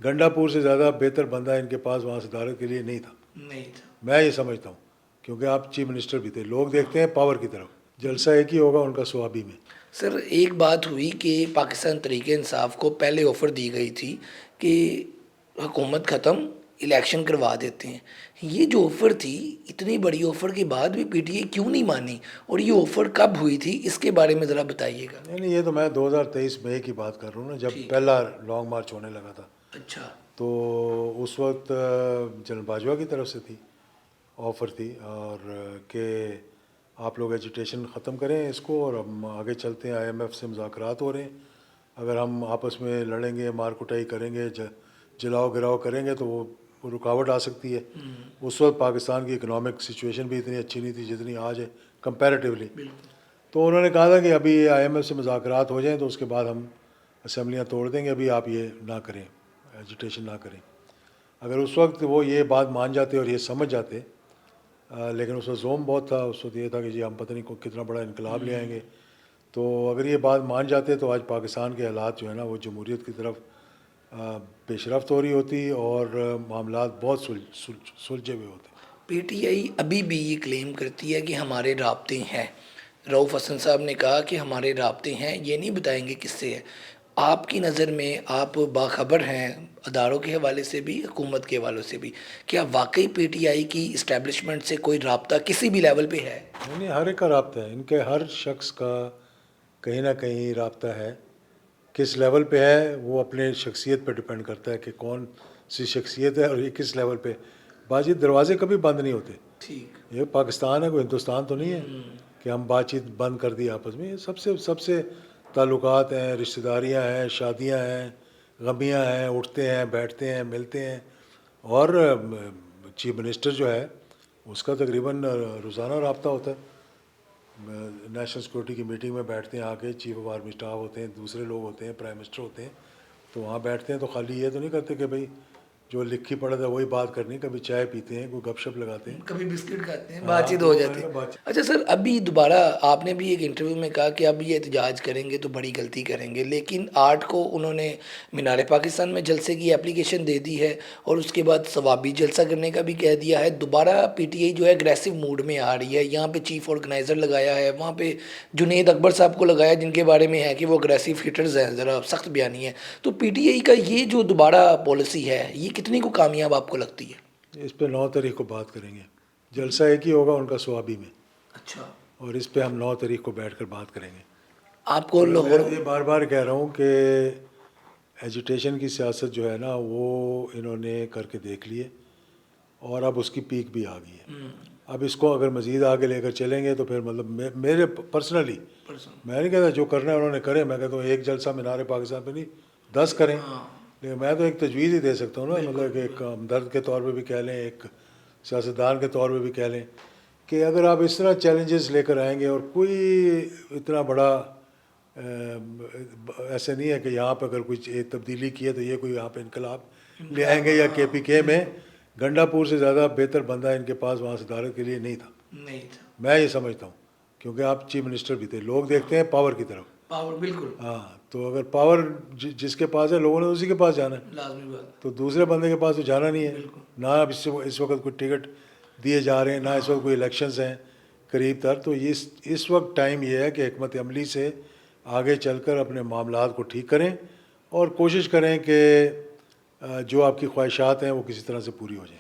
गंडापुर से ज़्यादा बेहतर बंदा इनके पास वहाँ सदारत के लिए नहीं था। मैं ये समझता हूँ, क्योंकि आप चीफ मिनिस्टर भी थे। लोग देखते हैं पावर की तरफ, जलसा एक ही होगा उनका स्वाबी में। सर एक बात हुई कि पाकिस्तान तरीके इंसाफ को पहले ऑफ़र दी गई थी कि हुकूमत ख़त्म, इलेक्शन करवा देते हैं। ये जो ऑफ़र थी, इतनी बड़ी ऑफ़र के बाद भी पीटीआई क्यों नहीं मानी, और ये ऑफ़र कब हुई थी, इसके बारे में ज़रा बताइएगा। नहीं, ये तो मैं 2023 मई की बात कर रहा हूँ ना, जब ठीक। पहला लॉन्ग मार्च होने लगा था। अच्छा। तो उस वक्त जनरल बाजवा की तरफ से थी, ऑफ़र थी, और कि आप लोग एजुटेशन ख़त्म करें इसको और हम आगे चलते हैं। IMF से मुज़ाकरात हो रहे हैं, अगर हम आपस में लड़ेंगे, मार कुटाई करेंगे, जलाओ गिराओ करेंगे तो वो रुकावट आ सकती है। उस वक्त पाकिस्तान की इकनॉमिक सिचुएशन भी इतनी अच्छी नहीं थी जितनी आज है कंपैरेटिवली। तो उन्होंने कहा था कि अभी IMF से मुज़ाकरात हो जाएं तो उसके बाद हम असम्बलियाँ तोड़ देंगे, अभी आप ये ना करें, एजुटेशन ना करें। अगर उस वक्त वो ये बात मान जाते और ये समझ जाते, लेकिन उस वक्त जोम बहुत था, उस वक्त ये था कि जी हम पता नहीं कितना बड़ा इनकलाब ले आएंगे। तो अगर ये बात मान जाते तो आज पाकिस्तान के हालात जो है ना वो जमहूरियत की तरफ पेशरफ्त हो रही होती और मामलात बहुत सुलझे हुए होते। पीटीआई अभी भी ये क्लेम करती है कि हमारे राब्ते हैं। रऊफ़ हसन साहब ने कहा कि हमारे राब्ते हैं, ये नहीं बताएंगे किससे है। आपकी नज़र में आप बाखबर हैं अदारों के हवाले से भी, हुकूमत के हवाले से भी, क्या वाकई पीटीआई की इस्टेब्लिशमेंट से कोई राब्ता किसी भी लेवल पे है? नहीं, हर एक का राब्ता है, इनके हर शख्स का कहीं ना कहीं राब्ता है। किस लेवल पे है वो अपने शख्सियत पे डिपेंड करता है कि कौन सी शख्सियत है और ये किस लेवल पे। बातचीत दरवाजे कभी बंद नहीं होते। ठीक। ये पाकिस्तान है, कोई हिंदुस्तान तो नहीं है कि हम बातचीत बंद कर दी आपस में। ये सबसे सबसे ताल्लुकात हैं, रिश्तेदारियां हैं, शादियां हैं, गमियां हैं, उठते हैं, बैठते हैं, मिलते हैं। और चीफ मिनिस्टर जो है उसका तकरीबन रोज़ाना रब्ता होता है। नेशनल सिक्योरिटी की मीटिंग में बैठते हैं, आके चीफ ऑफ आर्मी स्टाफ होते हैं, दूसरे लोग होते हैं, प्राइम मिनिस्टर होते हैं, तो वहाँ बैठते हैं। तो खाली ये तो नहीं करते कि भाई जो लिखी पढ़ा था वही बात करनी, कभी चाय पीते हैं, कोई गपशप लगाते हैं, कभी बिस्किट खाते हैं, हाँ, बातचीत तो हो वो जाती है ना है। बातचीत। अच्छा सर, अभी दोबारा आपने भी एक इंटरव्यू में कहा कि अब ये एहतजाज करेंगे तो बड़ी गलती करेंगे, लेकिन 8 को उन्होंने मीनार पाकिस्तान में जलसे की एप्लीकेशन दे दी है और उसके बाद सवाबी जलसा करने का भी कह दिया है। दोबारा पीटीआई जो है एग्रेसिव मूड में आ रही है। यहाँ पे चीफ ऑर्गेनाइज़र लगाया है, वहाँ पे जुनेद अकबर साहब को लगाया, जिनके बारे में है कि वो अग्रेसिव हिटर्स हैं, ज़रा सख्त बयानी है। तो पीटीआई का ये जो दोबारा पॉलिसी है, ये कितनी को कामयाब आपको लगती है? इस पे 9 तारीख को बात करेंगे। जलसा एक ही होगा उनका स्वाबी में, अच्छा। और इस पे हम 9 तारीख को बैठ कर बात करेंगे। आपको मैं लाहौर। ये बार बार कह रहा हूँ कि एजुटेशन की सियासत जो है ना वो इन्होंने करके देख लिए और अब उसकी पीक भी आ गई है। अब इसको अगर मज़ीद आगे लेकर चलेंगे तो फिर मतलब मेरे पर्सनली, मैं नहीं कहता जो करना है उन्होंने करे। मैं कहता हूँ एक जलसा मीनार पाकिस्तान पे नहीं 10 करें। लेकिन मैं तो एक तजवीज़ ही दे सकता हूँ ना, मतलब कि एक हमदर्द के तौर पे भी कह लें, एक सियासतदान के तौर पे भी कह लें कि अगर आप इस तरह चैलेंजेस लेकर आएंगे और कोई इतना बड़ा ऐसे नहीं है कि यहाँ पर अगर कुछ एक तब्दीली की है तो ये कोई यहाँ पे इनकलाब ले आएंगे, या KPK में गंडापुर से ज़्यादा बेहतर बंदा इनके पास वहाँ सदारत के लिए नहीं था। मैं ये समझता हूँ, क्योंकि आप चीफ मिनिस्टर भी थे। लोग देखते हैं पावर की तरफ। पावर बिल्कुल हाँ, तो अगर पावर जिसके पास है लोगों ने उसी के पास जाना है, लाजमी बात। तो दूसरे बंदे के पास तो जाना नहीं है। ना अब इस वक्त कोई टिकट दिए जा रहे हैं, ना इस वक्त कोई इलेक्शंस हैं करीब तर। तो इस वक्त टाइम ये है कि हिकमत अमली से आगे चलकर अपने मामलात को ठीक करें और कोशिश करें कि जो आपकी ख्वाहिशात हैं वो किसी तरह से पूरी हो जाएं।